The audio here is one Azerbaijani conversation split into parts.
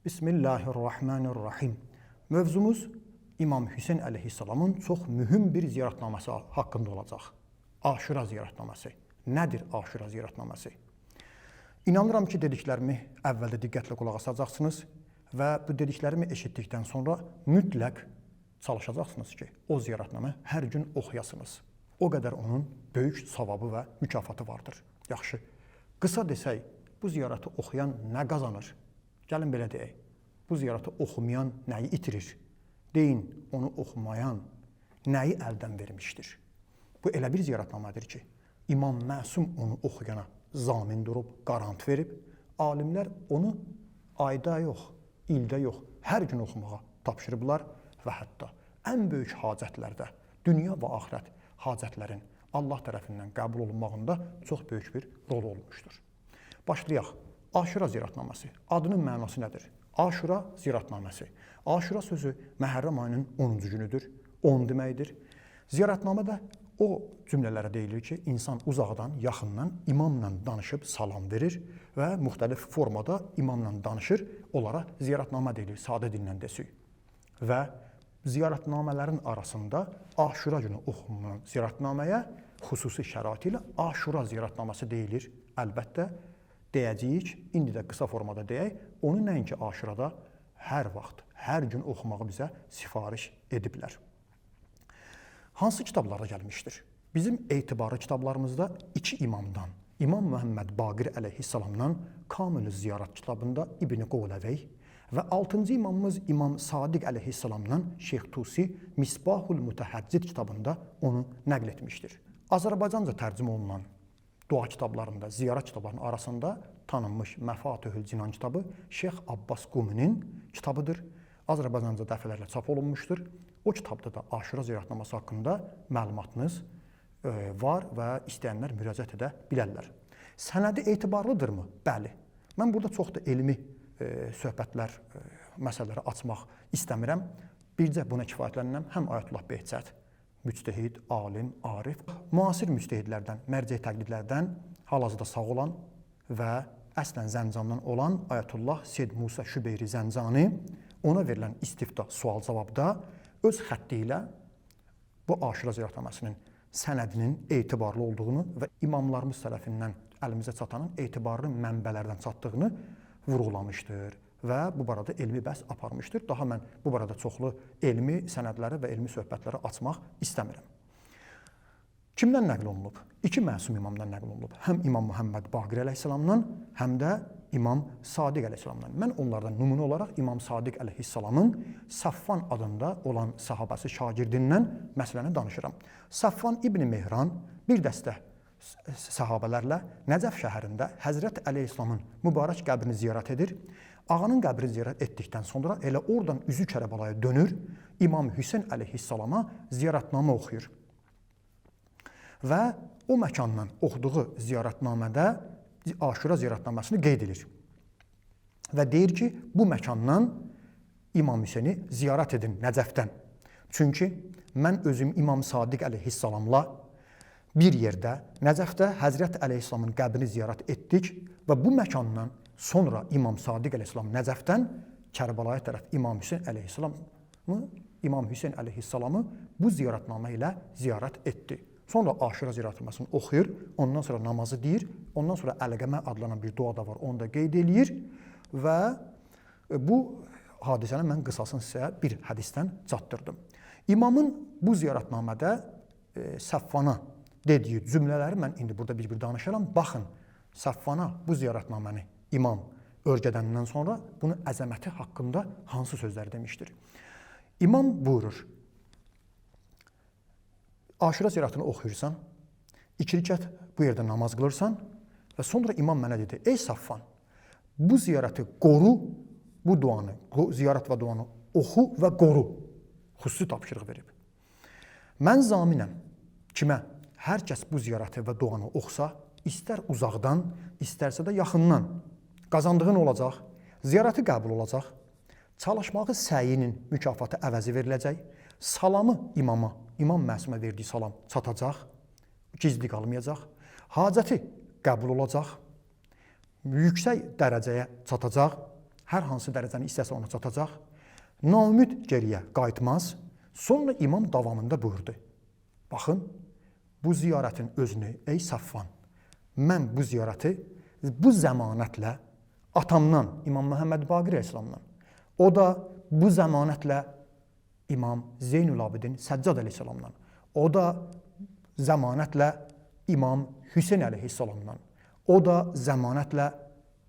Bismillahirrahmanirrahim. Mövzumuz İmam Hüseyn əleyhissalamın çox mühüm bir ziyaretnaməsi haqqında olacaq. Aşura ziyaretnaməsi. Nədir Aşura ziyaretnaməsi? İnanıram ki, dediklərimi əvvəldə diqqətlə qulaq asacaqsınız və bu dediklərimi eşitdikdən sonra mütləq çalışacaqsınız ki, o ziyaretnamı hər gün oxuyasınız. O qədər onun böyük savabı və mükafatı vardır. Yaxşı, qısa desək, bu ziyarəti oxuyan nə qazanır? Gəlin belə deyək, bu ziyarəti oxumayan nəyi itirir? Deyin, onu oxumayan nəyi əldən vermişdir? Bu elə bir ziyarətnamədir ki, İmam Məsum onu oxuyana zamin durub, qarant verib, alimlər onu ayda yox, ildə yox, hər gün oxumağa tapşırıblar və hətta ən böyük hacətlərdə, dünya və axirət hacətlərin Allah tərəfindən qəbul olunmağında çox böyük bir rol olmuşdur. Başlayaq. Aşura ziyaretnaməsi. Adının mənası nədir? Aşura ziyaretnaməsi. Aşura sözü Məhərrəm ayının 10-cu günüdür. 10 deməkdir. Ziyaretnamədə o cümlələrə deyilir ki, insan uzaqdan, yaxından imamla danışıb salam verir və müxtəlif formada imamla danışır. Onlara ziyaretnamə deyilir, sadə dillə desək. Və ziyaretnamələrin arasında Aşura günü oxunan ziyaretnaməyə xüsusi şəraiti ilə Aşura ziyaretnaməsi deyilir. Əlbəttə, deyəcəyik, indi də qısa formada deyək, onu nəinki Aşurada hər vaxt, hər gün oxumağı bizə sifariş ediblər. Hansı kitablarda gəlmişdir? Bizim etibarlı kitablarımızda iki imamdan, İmam Muhammed Baqir əleyhissalamdan Kamil-i Ziyarət kitabında İbn-i Qovləvey və 6-cı imamımız İmam Sadiq əleyhissalamdan Şeyx Tusi Misbahul Mütəhəccid kitabında onu nəql etmişdir. Azərbaycanca tərcümə olunan dua kitablarında, ziyarət kitablarının arasında tanınmış Məfatihül Cinan kitabı Şeyx Abbas Quminin kitabıdır. Azərbaycanca dəfələrlə çap olunmuşdur. O kitabda da Aşura ziyaretnaməsi haqqında məlumatınız var və istəyənlər müraciət edə bilərlər. Sənədi etibarlıdırmı? Bəli. Mən burada çox da elmi söhbətlər, məsələləri açmaq istəmirəm. Bircə buna kifayətlənirəm. Həm Ayətullah Behçət, müctəhid, alim, arif, müasir müctəhidlərdən, mərcə təqlidlərdən hal-hazırda sağ olan və əslən Zəncamdan olan Ayətullah Seyyid Musa Şübeyri Zəncani ona verilən istifta sual-cavabda öz xətti ilə bu Aşura ziyaretnaməsinin sənədinin etibarlı olduğunu və imamlarımız tərəfindən əlimizə çatanın etibarlı mənbələrdən çatdığını vurğulamışdır və bu barədə elmi bəhs aparmışdır. Daha mən bu barədə çoxlu elmi sənədləri və elmi söhbətləri açmaq istəmirəm. Kimdən nəql olunub? İki məsum imamdan nəql olunub. Həm İmam Muhammed Baqir əleyhissalamdan, həm də İmam Sadiq əleyhissalamdan. Mən onlardan nümunə olaraq İmam Sadiq əleyhissalamın Safvan adında olan sahabəsi şagirdindən məsələni danışıram. Safvan İbn Mehran bir dəstə sahabələrlə Nəcəf şəhərində Həzrət əleyhissalamın mübarək qəbrini ziyarət edir. Ağanın qəbrini ziyarət etdikdən sonra elə oradan üzü Kərbəlayaya dönür, İmam Hüseyn əleyhissalama ziyarətnamə oxuyur. Və o məkandan oxuduğu ziyarətnamədə Aşura ziyarətnaməsini qeyd edir. Və deyir ki, bu məkandan İmam Hüseyni ziyarət edin Nəcəfdən. Çünki mən özüm İmam Sadiq əleyhissalamla bir yerdə Nəcəfdə Həzrət əleyhissalamın qəbrini ziyarət etdik və bu məkandan sonra İmam Sadiq əleyhissalam Nəcəfdən Kərbalaya tərəf İmam Hüseyn əleyhissalamı bu ziyarətnamə ilə ziyarət etdi. Sonra Aşura ziyarətnaməsini oxuyur, ondan sonra namazı deyir, ondan sonra Əlqəmə adlanan bir dua da var, onu da qeyd eləyir və bu hadisəni mən qısasını sizə bir hədisdən çatdırdım. İmamın bu ziyarətnamədə Səffana dediyi cümlələri mən indi burada bir-bir danışıram. Baxın, Səffana bu ziyarətnaməni İmam örgədəndən sonra bunun əzəməti haqqında hansı sözlər demişdir? İmam buyurur, Aşura ziyarətini oxuyursan, 2 rükət bu yerdə namaz qılırsan və sonra İmam mənə dedi, ey Səffan, bu ziyarəti qoru, bu duanı, ziyarət və duanı oxu və qoru. Xüsusi tapşırıq verib. Mən zaminəm, kimə? Hər kəs bu ziyarəti və duanı oxusa, istər uzaqdan, istərsə də yaxından qazandığın olacaq, ziyarəti qəbul olacaq, çalışmağı səyinin mükafatı əvəzi veriləcək, salamı imama, İmam Məsumə verdiyi salam çatacaq, gizli qalmayacaq, hacəti qəbul olacaq, yüksək dərəcəyə çatacaq, hər hansı dərəcəni istəsə ona çatacaq. Naümid geriyə qayıtmaz. Sonra imam davamında buyurdu. Baxın, bu ziyarətin özünü, ey Safvan, mən bu ziyarəti bu zəmanətlə atamdan, İmam Məhəmməd Baqir Əleyhisselamdan, o da bu zəmanətlə İmam Zeynül Abidin Səccad Əleyhisselamdan, o da zəmanətlə İmam Hüseyn Əleyhisselamdan, o da zəmanətlə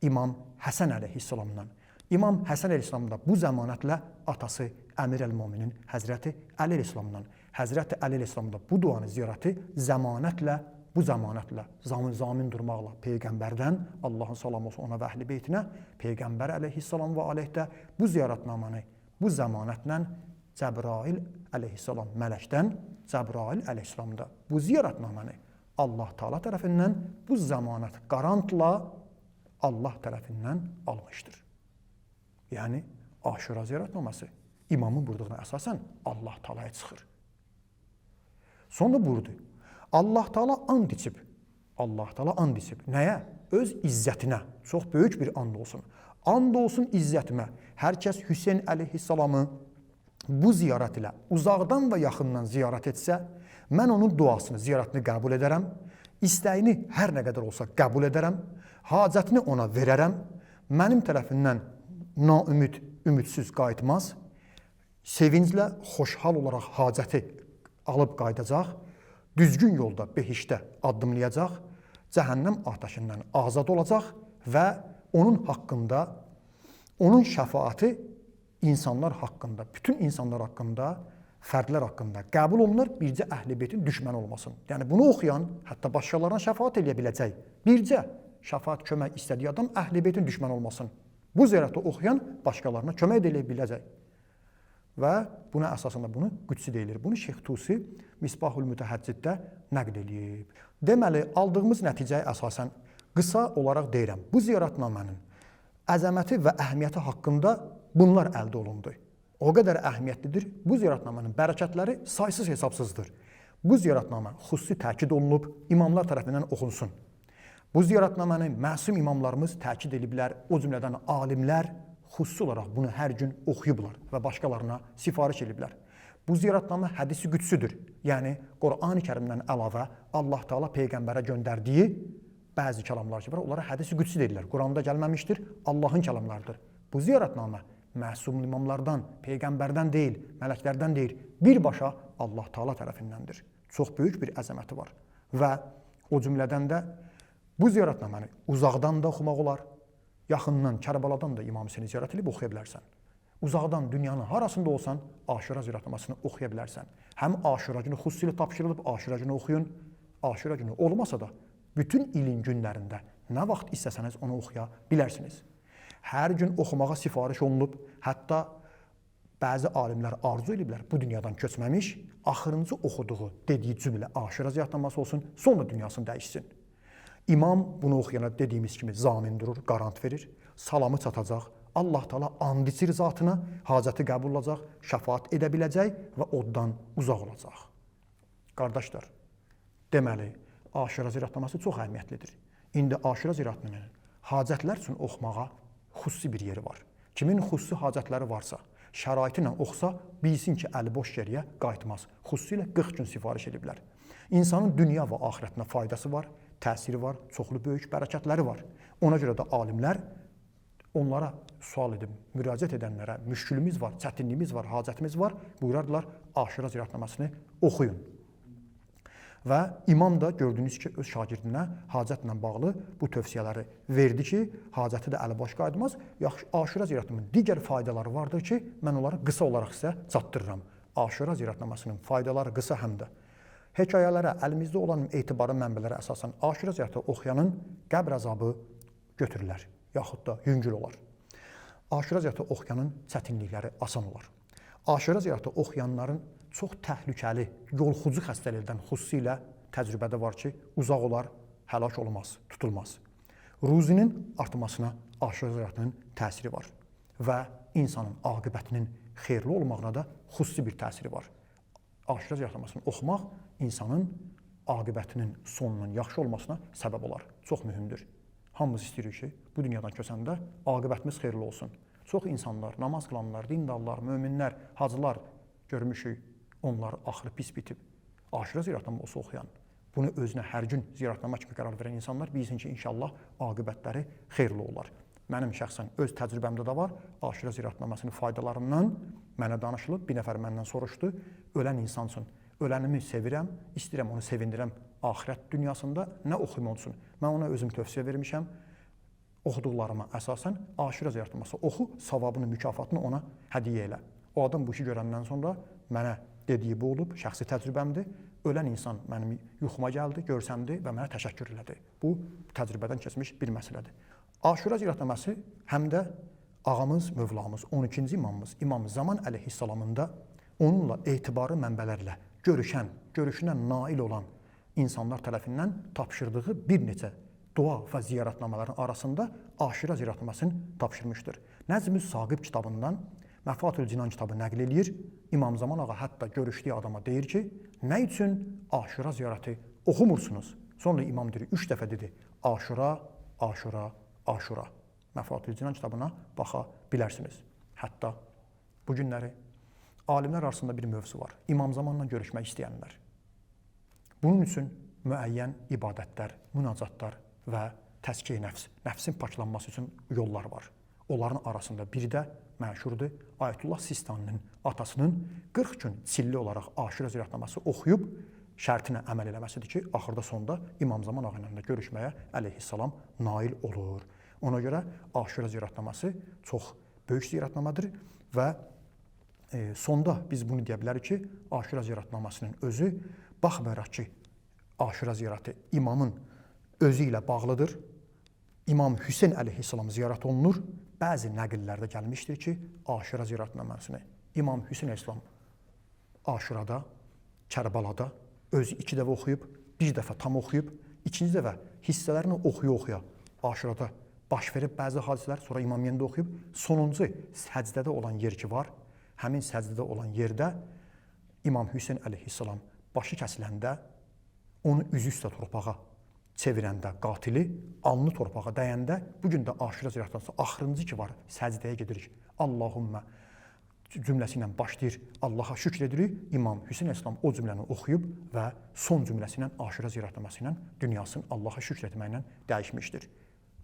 İmam Həsən Əleyhisselamdan, İmam Həsən Əleyhisselam da bu zəmanətlə atası Əmir Əl-Müminin Həzrəti Əli Əleyhisselamdan, Həzrəti Əli Əleyhisselam da bu duanı ziyarəti zəmanətlə, bu zəmanətlə, zamin durmaqla Peyğəmbərdən, Allahın salamı olsun ona və əhl-i beytinə, Peyğəmbər əleyhissalam və aleyhdə bu ziyarətnamanı bu zəmanətlə Cəbrail əleyhissalam mələkdən, Cəbrail əleyhissalam da bu ziyarətnamanı Allah Teala tərəfindən bu zəmanət qarantla Allah tərəfindən almışdır. Yəni, Aşura ziyarətnaması imamın buyurduğuna əsasən Allah Teala'ya çıxır. Sonra buyurdu. Allah Teala and içib. Allah Teala and içib. Nəyə? Öz izzətinə. Çox böyük bir and olsun. And olsun izzətimə. Hər kəs Hüseyn əleyhissalamı bu ziyarət ilə uzaqdan və yaxından ziyarət etsə, mən onun duasını, ziyarətini qəbul edərəm. İstəyini hər nə qədər olsa qəbul edərəm. Hacətini ona verərəm. Mənim tərəfindən naümid, ümidsiz qayıtmaz. Sevinclə, xoşhal olaraq hacəti alıb qayıdacaq. Düzgün yolda behişdə addımlayacaq, cəhənnəm atəşindən azad olacaq və onun haqqında, onun şəfaati insanlar haqqında, bütün insanlar haqqında, fərdlər haqqında qəbul olunur, bircə əhl-i beytin düşməni olmasın. Yəni bunu oxuyan, hətta başqalarına şəfaat eləyə biləcək, bircə şəfaat kömək istədiyi adam əhl-i beytin düşməni olmasın. Bu ziyarəti oxuyan başqalarına kömək eləyə biləcək. Və buna əsasında bunu Qüdsi deyilir. Bunu Şeyx Tusi Misbahul Mütəhəcciddə nəql edib. Deməli, aldığımız nəticəyə əsasən qısa olaraq deyirəm. Bu ziyarətnamənin əzəməti və əhəmiyyəti haqqında bunlar əldə olundu. O qədər əhəmiyyətlidir. Bu ziyarətnamənin bərəkətləri saysız hesabsızdır. Bu ziyarətnamə xüsusi təkid olunub, imamlar tərəfindən oxunsun. Bu ziyarətnaməni məsum imamlarımız təkid ediblər, o cümlədən alimlər xüsusi olaraq bunu hər gün oxuyublar və başqalarına sifariş ediblər. Bu ziyarətnamə hədisi qüdsüdür. Yəni, Qur'an-ı Kərimdən əlavə Allah Teala Peyğəmbərə göndərdiyi bəzi kəlamlar ki var, onlara hədisi qüdsü deyirlər. Qur'anda gəlməmişdir, Allahın kəlamlarıdır. Bu ziyarətnamə məsum imamlardan, Peyğəmbərdən deyil, mələklərdən deyil, birbaşa Allah Teala tərəfindəndir. Çox böyük bir əzəməti var. Və o cümlədən də bu ziyarətnaməni uzaqdan da oxumaq olar, yaxından, Kərbaladan da İmam Hüseyni ziyarət edib oxuya bilərsən. Uzaqdan, dünyanın harasında olsan, Aşura ziyarətnamasını oxuya bilərsən. Həm Aşura günü xüsusilə tapşırılıb, Aşura günü oxuyun. Aşura günü olmasa da, bütün ilin günlərində nə vaxt istəsəniz onu oxuya bilərsiniz. Hər gün oxumağa sifariş olunub, hətta bəzi alimlər arzu ediblər bu dünyadan köçməmiş, axırıncı oxuduğu dediyi cümlə Aşura ziyarətnaması olsun, sonra dünyasını dəyişsin. İmam bunu oxuyana dediyimiz kimi zamin durur, qarant verir, salamı çatacaq, Allah Teala and içir zatına, hacəti qəbul olacaq, şəfaat edə biləcək və oddan uzaq olacaq. Qardaşlar, deməli, Aşura ziyarətnaması çox əhəmiyyətlidir. İndi Aşura ziyarətnamasının hacətlər üçün oxumağa xüsusi bir yeri var. Kimin xüsusi hacətləri varsa, şəraiti ilə oxusa, bilsin ki, əli boş geriyə qayıtmaz. Xüsusilə 40 gün sifariş ediblər. İnsanın dünya və axirətinə faydası var, təsiri var, çoxlu böyük bərəkətləri var. Ona görə də alimlər onlara sual edib, müraciət edənlərə müşkülümüz var, çətinliyimiz var, hacətimiz var, buyurardılar, Aşura ziyarətnamasını oxuyun. Və imam da gördüyünüz ki, öz şagirdinə hacətlə bağlı bu tövsiyələri verdi ki, hacəti də əliboş qayıtmaz. Aşura ziyarətnamasının digər faydaları vardır ki, mən onları qısa olaraq sizə çatdırıram. Aşura ziyarətnamasının faydaları qısa həm də. Hekayələrə, əlimizdə olan etibarlı mənbələrə əsasən Aşura ziyarəti oxuyanın qəbr əzabı götürürlər, yaxud da yüngül olar. Aşura ziyarəti oxuyanın çətinlikləri asan olar. Aşura ziyarəti oxuyanların çox təhlükəli, yolxucu xəstəliklərdən xüsusilə təcrübədə var ki, uzaq olar, həlak olmaz, tutulmaz. Ruzinin artmasına Aşura ziyarətinin təsiri var və insanın aqibətinin xeyirli olmağına da xüsusi bir təsiri var. Aşura ziyarətnamasını oxumaq insanın aqibətinin sonunun yaxşı olmasına səbəb olar. Çox mühümdür. Hamımız istəyirik ki, bu dünyadan köçəndə aqibətimiz xeyirli olsun. Çox insanlar, namaz qılanlar, dindarlar, möminlər, hacılar görmüşük, onlar axırı pis bitib. Aşura ziyaretnaməsi oxuyan, bunu özünə hər gün ziyaretnamə kimi qərar verən insanlar bilsin ki, inşallah aqibətləri xeyirli olar. Mənim şəxsən öz təcrübəmdə də var, aşura ziyaretnaməsinin faydalarından mənə danışılıb, bir nəfər məndən soruşdu, ölən insansın, ölənimi sevirəm, istəyirəm onu sevindirəm axirət dünyasında, nə oxuyum olsun. Mən ona özüm tövsiyə vermişəm, oxuduqlarıma əsasən aşura ziyaretnaməsi oxu, savabını, mükafatını ona hədiyyə elə. O adam bu işi görəndən sonra mənə dediyi bu olub, şəxsi təcrübəmdir. Ölən insan mənim yuxuma gəldi, görsəmdi və mənə təşəkkür elədi. Bu, təcrübədən keçmiş bir məsələdir. Aşura ziyaretnaməsi həm də ağamız, mövlamız, 12-ci imamımız İmam Zaman əleyhissalamın da onunla etibarı mənbələrlə görüşünə nail olan insanlar tərəfindən tapşırdığı bir neçə dua və ziyaretnamələrin arasında aşura ziyaretnaməsini tapşırmışdır. Nəzm-ü Saqib kitabından Məfatül Cinan kitabı nəql eləyir. İmam Zaman ağa hətta görüşdüyü adama deyir ki, nə üçün aşura ziyarəti oxumursunuz? Sonra imam deyir, 3 dəfə dedi, aşura, aşura, aşura. Məfatül Cinan kitabına baxa bilərsiniz. Hətta bu günləri alimlər arasında bir mövzu var. İmam Zamanla görüşmək istəyənlər. Bunun üçün müəyyən ibadətlər, münacatlar və təzkiyə nəfs, nəfsin paklanması üçün yollar var. Onların arasında biri də məşhurdur, Ayətullah Sistaninin atasının 40 gün çilli olaraq aşura ziyaretnaməsi oxuyub şərtinə əməl eləməsidir ki, axırda sonda İmam Zaman ağa ilə görüşməyə əleyhissalam nail olur. Ona görə aşura ziyaretnaməsi çox böyük ziyaretnamədir və sonda biz bunu deyə bilərik ki, aşura ziyaretnamasının özü baxmayaraq ki, aşura ziyarəti imamın özü ilə bağlıdır. İmam Hüseyn əleyhissalam ziyarət olunur. Bəzi nəqillərdə gəlmişdir ki, aşura ziyaretnaməsini İmam Hüseyn əleyhissalam aşurada, Kərbalada özü 2 dəfə oxuyub, 1 dəfə tam oxuyub, 2-ci dəfə hissələrini oxuya-oxuya aşurada baş verib bəzi hadisələr, sonra İmam yenə də oxuyub, sonuncu səcdədə olan yer ki var, həmin səcdədə olan yerdə İmam Hüseyn əleyhissalam başı kəsiləndə onu üzü üstə torpağa çevirəndə qatili, alnı torpağa dəyəndə, bugün də aşura ziyaretnaməsi axırıncı ki var, səcdəyə gedirik. Allahümmə cümləsi ilə başlayır, Allaha şükr edirik. İmam Hüseyn əleyhissalam o cümləni oxuyub və son cümləsi ilə aşura ziyaretnaməsi ilə dünyasını Allaha şükr etməklə dəyişmişdir.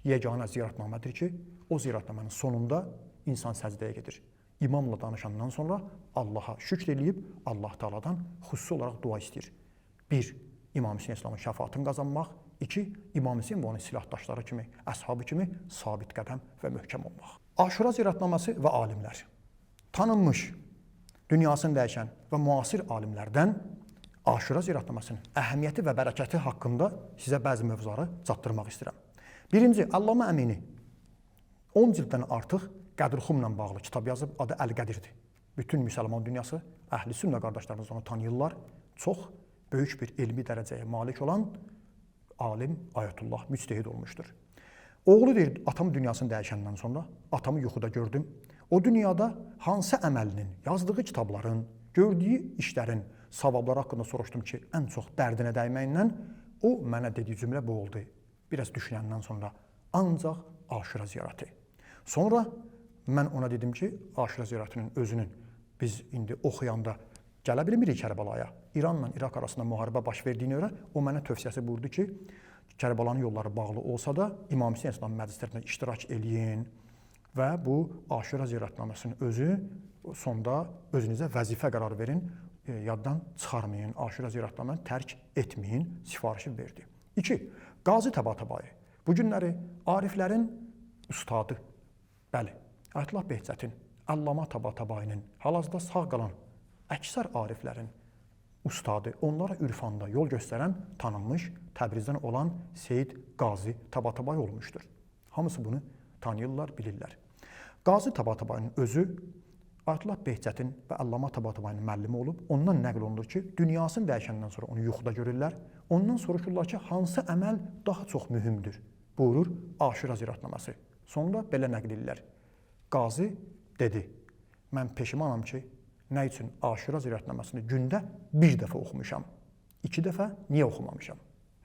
Yeganə ziyaretnamədir ki, o ziyaretnamənin sonunda insan səcdəyə gedir. İmamla danışandan sonra Allaha şükr eləyib, Allah Teala'dan xüsusi olaraq dua istəyir. 1. İmam Hüseyn əleyhissalamın şəfaatını qazanmaq. 2. İmam Hüseyn və onun silahdaşları kimi, əshabı kimi sabit qədəm və möhkəm olmaq. Aşura ziyaretnaməsi və alimlər. Tanınmış, dünyasını dəyişən və müasir alimlərdən aşura ziyaretnamasının əhəmiyyəti və bərəkəti haqqında sizə bəzi mövzuları çatdırmaq istəyirəm. Birinci, Allamə Əmini 10 cilddən artıq Qədirxumla bağlı kitab yazıb, adı Əl-Qədirdir. Bütün müsəlman dünyası, əhl-i sünnə qardaşlarımız onu tanıyırlar. Çox böyük bir elmi dərəcəyə malik olan alim Ayətullah müctehid olmuşdur. Oğlu deyir, atam dünyasını dəyişəndən sonra atamı yuxuda gördüm. O dünyada hansı əməlinin, yazdığı kitabların, gördüyü işlərin, savabları haqqında soruşdum ki, ən çox dərdinə dəyməyindən o mənə dediyi cümlə bu oldu. Biraz düşünəndən sonra ancaq aşura ziyarəti. Sonra mən ona dedim ki, aşura ziyarətinin özünün biz indi oxuyanda gələ bilmirik Kərbalaya. İranla İraq arasında müharibə baş verdiyinə görə o mənə tövsiyəsi buyurdu ki, Kərbalanın yolları bağlı olsa da İmam Hüseyn əleyhissalam məclislərində iştirak eləyin və bu aşura ziyaretnaməsinin özü sonda özünüzə vəzifə qərar verin, yaddan çıxarmayın, aşura ziyaretnaməsini tərk etməyin sifarişi verdi. 2. Qazi Təbatabai. Bu günləri ariflərin ustadı, bəli, Ayətullah Behçətin, Allamə Təbatabainin, hal-hazırda sağ qalan əksər ariflərin ustadı, onlara ürfanda yol göstərən tanınmış Təbrizdən olan Seyyid Qazi Təbatabai olmuşdur. Hamısı bunu tanıyırlar, bilirlər. Qazi Təbatabainin özü Ayətullah Behçətin və Allamə Təbatabainin müəllimi olub, ondan nəql olunur ki, dünyasını dəyişəndən sonra onu yuxuda görürlər. Ondan soruşurlar ki, hansı əməl daha çox mühümdür? Buyurur, aşura ziyaretnaməsi. Sonra belə nəql edirlər. Qazi dedi, mən peşimanam ki, nə üçün aşura ziyaretnaməsini gündə 1 dəfə oxumuşam. 2 dəfə niyə oxumamışam?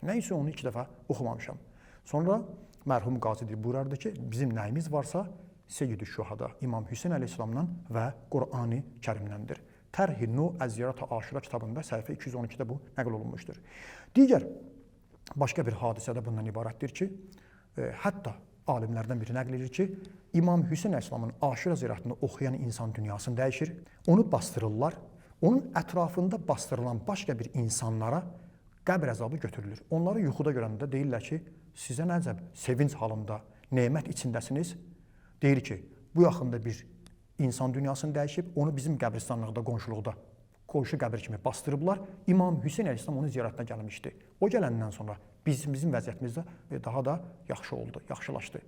Nə üçün onu 2 dəfə oxumamışam? Sonra mərhum qazi buyurardı ki, bizim nəyimiz varsa Seyyid-i Şühada İmam Hüseyn əleyhissalamdan və Qur'an-ı Kərimdəndir. Tərh-i Əz-Ziyarət-i Aşura kitabında səhifə 212-də bu nəql olunmuşdur. Digər başqa bir hadisə də bundan ibarətdir ki, hətta alimlərdən biri nəql edir ki, İmam Hüseyn əleyhissalamın Aşura ziyarətini oxuyan insan dünyasını dəyişir, onu bastırırlar, onun ətrafında bastırılan başqa bir insanlara qəbr əzabı götürülür. Onları yuxuda görəndə deyirlər ki, sizə nəcəb sevinç halında, nemət içindəsiniz. Deyir ki, bu yaxında bir insan dünyasını dəyişib, onu bizim qəbristanlıqda, qonşuluqda, qonşu qəbir kimi bastırıblar. İmam Hüseyn əleyhissalam onun ziyarətinə gəlmişdi. O gələndən sonra bizim vəziyyətimiz də daha da yaxşı oldu, yaxşılaşdı.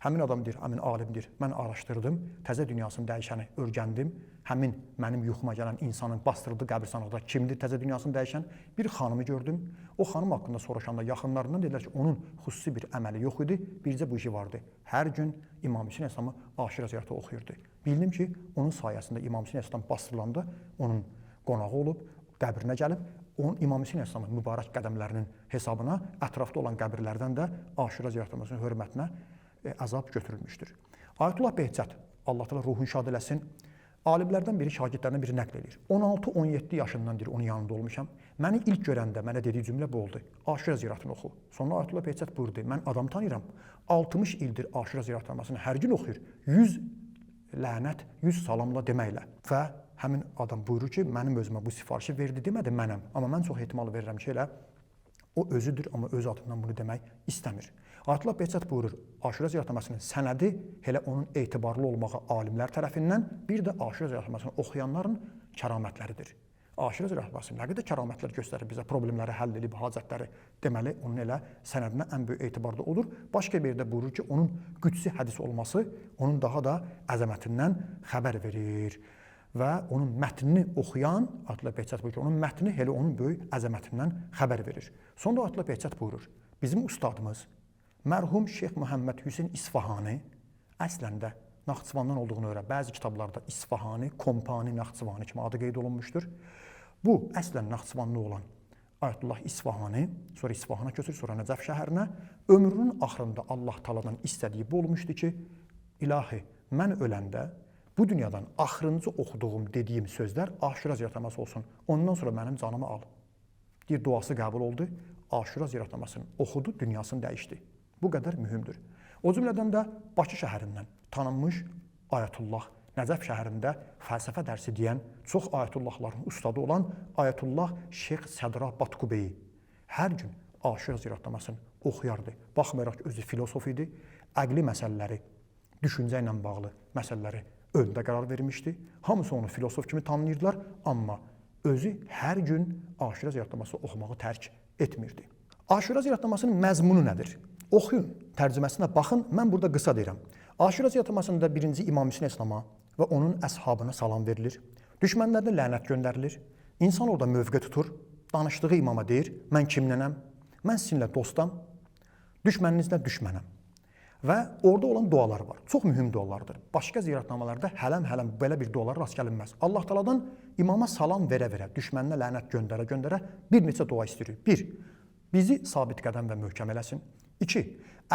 Həmin adam deyir, həmin alimdir, mən araşdırdım, təzə dünyasını dəyişəni öyrəndim. Həmin mənim yuxuma gələn insanın bastırıldığı qəbristanlıqda kimdir təzə dünyasını dəyişən? Bir xanımı gördüm. O xanım haqqında soruşanda yaxınlarından dedilər ki, onun xüsusi bir əməli yox idi, bircə bu işi vardı. Hər gün İmam Hüseyn əleyhissalamı Aşura ziyarəti oxuyurdu. Bildim ki, onun sayəsində İmam Hüseyn əleyhissalam bastırılanda onun qonağı olub, qəbrinə gəlib, onun İmam Hüseyn əleyhissalamın mübarək qədəmlərinin hesabına ətrafda olan qəbirlərdən də Aşura ziyarətinin hörmətinə əzab götürülmüşdür. Ayətullah Behçət, Allah təala ruhunu şad eləsin, alimlərdən biri, şagirdlərindən biri nəql edir. 16-17 yaşından deyir, onun yanında olmuşam. Məni ilk görəndə mənə dediyi cümlə bu oldu. Aşura ziyarətini oxu. Sonra Ayətullah Behçət buyurdu, mən adam tanıyıram. 60 ildir Aşura ziyarətini hər gün oxuyur. 100 lənət, 100 salamla deməklə. Və həmin adam buyurur ki, mənim özümə bu sifarişi verdi demədi mənəm. Amma mən çox ehtimal verirəm ki, elə o özüdür, amma öz adından bunu demək istəmir. Ayətullah Behçət buyurur, Aşura ziyarətnaməsinin sənədi elə onun etibarlı olmağı alimlər tərəfindən, bir də Aşura ziyarətnaməsini oxuyanların kəramətləridir. Aşura ziyarətnaməsinin nə qədər kəramətlər göstərir bizə, problemləri həll edib, hacətləri, deməli, onun elə sənədinə ən böyük etibarda olur. Başqa bir yerdə buyurur ki, onun qüdsi hədis olması onun daha da əzəmətindən xəbər verir. Və onun mətnini oxuyan, Ayətullah Behçət buyurur ki, onun mətni elə onun böyük əzəmətindən xəbər verir. Sonra Ayətullah Behçət buyurur, bizim ustadımız, mərhum Şeyx Məhəmməd Hüseyn İsfahani, əslən də Naxçıvandan olduğunu öyrən. Bəzi kitablarda İsfahani, Kompani, Naxçıvani kimi adı qeyd olunmuşdur. Bu, əslən Naxçıvanlı olan Ayətullah İsfahani, sonra İsfahana köçür, sonra Nəcəf şəhərinə, ömrünün axırında Allah Taaladan istədiyi bu olmuşdu ki, ilahi, mən öləndə bu dünyadan axırıncı oxuduğum, dediyim sözlər Aşura ziyarətnaməsi olsun. Ondan sonra mənim canımı al. Deyir, duası qəbul oldu, Aşura ziyarətnamasını oxudu, dünyasını dəyişdi. Bu qədər mühümdür. O cümlədən də Bakı şəhərindən tanınmış Ayətullah, Nəcəf şəhərində fəlsəfə dərsi deyən, çox Ayətullahların ustadı olan Ayətullah Şeyx Sədra Batkubeyi hər gün Aşura ziyarətnamasını oxuyardı. Baxmayaraq ki, özü filosof idi, əqli məsələləri, düşüncə ilə bağlı məsələləri öndə qərar vermişdi. Hamısı onu filosof kimi tanıyırdılar, amma özü hər gün Aşura ziyarətnaması oxumağı tərk etmirdi. Aşura ziyarətnamasının məzmunu nədir? Oxuyun, tərcüməsinə baxın, mən burada qısa deyirəm. Aşura ziyarətnamasında birinci İmam Hüseyn əleyhissalama və onun əshabına salam verilir. Düşmənlərinə lənət göndərilir. İnsan orada mövqe tutur, danışdığı imama deyir, mən kimlənəm, mən sizinlə dostam, düşməninizlə düşmənəm. Və orada olan dualar var. Çox mühüm dualardır. Başqa ziyarətnamalarda hələm belə bir dualara rast gəlinməz. Allah Taaladan imama salam verə-verə, düşməninə lənət göndərə-göndərə bir neçə dua istəyirik. 1. Bizi sabit qədəm və möhkəm eləsin. 2.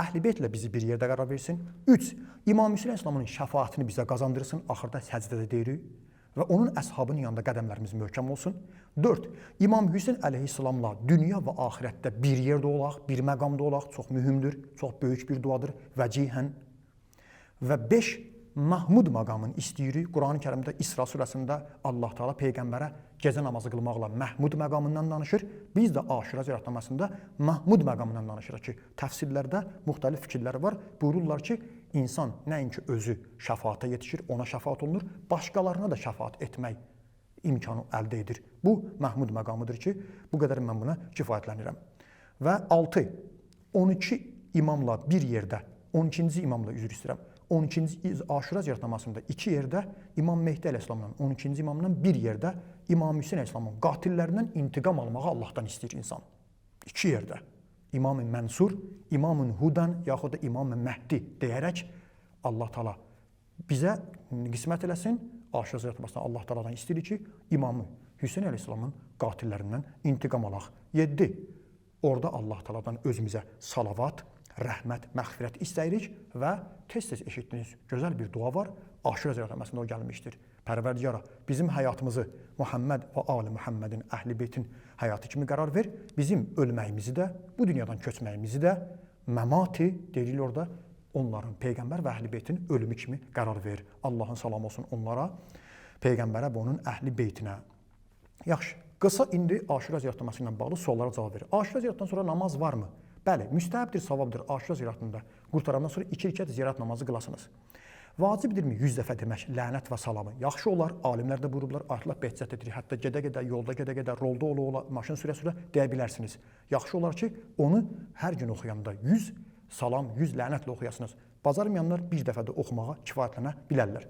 Əhl-i Beytlə bizi bir yerdə qərar versin. 3. İmam Hüseyn əleyhissalamın şəfaətini bizə qazandırsın. Axırda səcdədə deyirik. Və onun əshabının yanında qədəmlərimiz möhkəm olsun. 4. İmam Hüseyn əleyhissalamla dünya və axirətdə bir yerdə olaq, bir məqamda olaq. Çox mühümdür, çox böyük bir duadır. Vəcihən. Və 5. Mahmud məqamını istəyirik. Quran-ı Kərimdə İsra surəsində Allah Taala peyğəmbərə gecə namazı qılmaqla Mahmud məqamından danışır. Biz də Aşura ziyarətnamasında Mahmud məqamından danışırıq ki, təfsirlərdə müxtəlif fikirlər var. Buyururlar ki, insan nəinki özü şəfaata yetişir, ona şəfaat olunur, başqalarına da şəfaat etmək imkanı əldə edir. Bu Mahmud məqamıdır ki, bu qədər mən buna kifayətlənirəm. Və 6. 12 imamla bir yerdə, 12-ci imamla üzr istəyirəm. 12-ci Aşura ziyarətnamasında 2 yerdə İmam Mehdi əleyhissalamdan, 12-ci imamdan bir yerdə İmam Hüseyn əleyhissalamın qatillərindən intiqam almağı Allahdan istəyir insan. 2 yerdə. İmam-ı Mənsur, İmam-ı Hudan yaxud da İmam-ı Məhdi deyərək Allah Taala bizə qismət eləsin. Aşura ziyarətnamasında Allah Taaladan istəyir ki, İmam Hüseyn əleyhissalamın qatillərindən intiqam alaq. 7. Orada Allah Taaladan özümüzə salavat, rəhmət, məğfirət istəyirik və tez-tez eşitdiyiniz gözəl bir dua var. Aşura ziyarətnaməsində o gəlmişdir. Pərverdigara, bizim həyatımızı Muhammed və Ali Muhammedin, Əhl-i Beytin həyatı kimi qərar ver. Bizim ölməyimizi də, bu dünyadan köçməyimizi də məmati deyilir orada, onların, Peyğəmbər və Əhl-i Beytin ölümü kimi qərar ver. Allahın salamı olsun onlara, Peyğəmbərə və onun Əhl-i Beytinə. Yaxşı, qısa indi Aşura ziyarətnaməsi ilə bağlı suallara cavab verir. Aşura ziyarətdən sonra namaz varmı? Bəli, müstəhəbdir, savabdır. Aşura ziyarətində qurtarandan sonra 2 rükət ziyarət namazı qılasınız. Vacibdirmi 100 dəfə demək lənət və salamı? Yaxşı olar, alimlər də buyurublar, ayətlər behcət edir. Hətta gedə-gedə, yolda gedə-gedə, rolda ola-ola, maşın sürə-sürə deyə bilərsiniz. Yaxşı olar ki, onu hər gün oxuyanda 100 salam, 100 lənətlə oxuyasınız. Bacarmayanlar bir dəfə də oxumağa kifayətlənə bilərlər.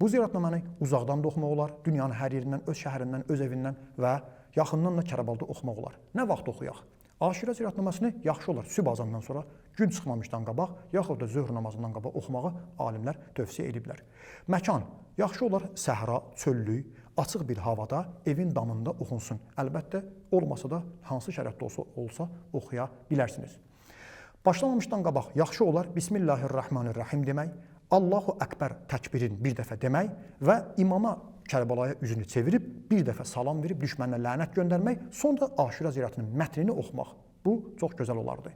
Bu ziyarətnaməni uzaqdan da oxumaq olar, dünyanın hər yerindən, öz şəhərindən, öz evindən və yaxından da Kərəbalda oxumaq olar. Nə vaxt oxuyaq? Aşura ziyarətnaməsini yaxşı olar sübh azandan sonra, gün çıxmamışdan qabaq, yaxud da zöhr namazından qabaq oxumağı alimlər tövsiyə ediblər. Məkan, yaxşı olar səhra, çöllük, açıq bir havada, evin damında oxunsun. Əlbəttə, olmasa da hansı şərətdə olsa oxuya bilərsiniz. Başlamamışdan qabaq yaxşı olar Bismillahirrahmanirrahim demək, Allahu Əkbər təkbirin bir dəfə demək və imama Kərbalaya üzünü çevirib, bir dəfə salam verib, düşməninə lənət göndərmək, sonra Aşura ziyarətinin mətnini oxumaq. Bu, çox gözəl olardı.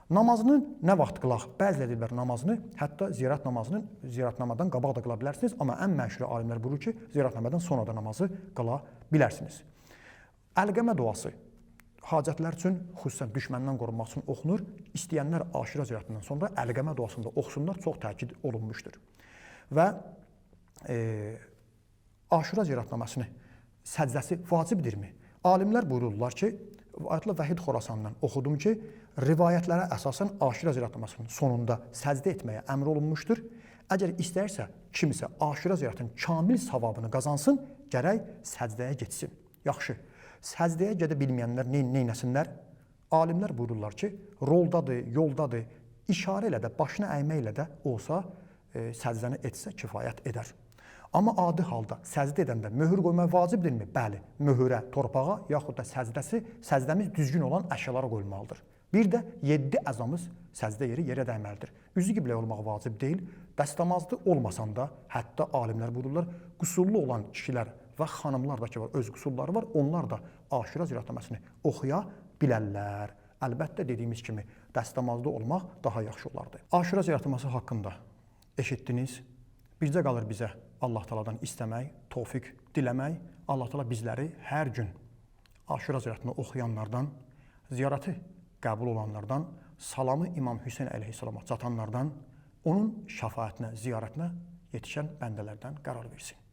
Namazını nə vaxt qılaq? Bəziləri deyirlər namazını, hətta ziyarətnamadan qabaq da qıla bilərsiniz, amma ən məşhur alimlər buyurur ki, ziyarətnamadan sonra da namazı qıla bilərsiniz. Əlqəmə duası hacətlər üçün, xüsusən düşməndən qorunmaq üçün oxunur. İstəyənlər Aşura ziyarətindən sonra əlqəmə duasında oxusunlar, çox təkid olunmuşdur. Və Aşura ziyarətnaməsini səcdəsi vacibdirmi? Alimlər buyururlar ki, Ayətullah Vəhid Xorasandan oxudum ki, rivayətlərə əsasən Aşura ziyarətnaməsinin sonunda səcdə etməyə əmr olunmuşdur. Əgər istəyirsə kimsə Aşura ziyarətinin kamil savabını qazansın, gərək səcdəyə getsin. Yaxşı, səcdəyə gedə bilməyənlər neynəsinlər? Alimlər buyururlar ki, roldadır, yoldadır, işarə ilə də, başına əyməklə də olsa səcdəni etsə kifayət edər. Amma adi halda səcdə edəndə möhür qoymaq vacibdirmi? Bəli, möhürə, torpağa yaxud da səcdəmiz düzgün olan əşyalara qoyulmalıdır. Bir də 7 əzamız səcdə yeri yerə dəyməlidir. Üzü qibləyə olmaq vacib deyil, dəstəmazlı olmasan da, hətta alimlər buyururlar, qüsurlu olan kişilər və xanımlar da ki var, öz qüsurları var, onlar da Aşura ziyarətnaməsini oxuya bilərlər. Əlbəttə dediyimiz kimi dəstəmazlı olmaq daha yaxşı olardı. Aşura ziyarətnaməsi haqqında eşitdiniz. Bircə qalır bizə Allah Taala'dan istəmək, tövfiq diləmək. Allah Taala bizləri hər gün Aşura ziyarətini oxuyanlardan, ziyarəti qəbul olanlardan, salamı İmam Hüseyn əleyhissalama çatanlardan, onun şəfaətinə, ziyarətinə yetişən bəndələrdən qərar versin.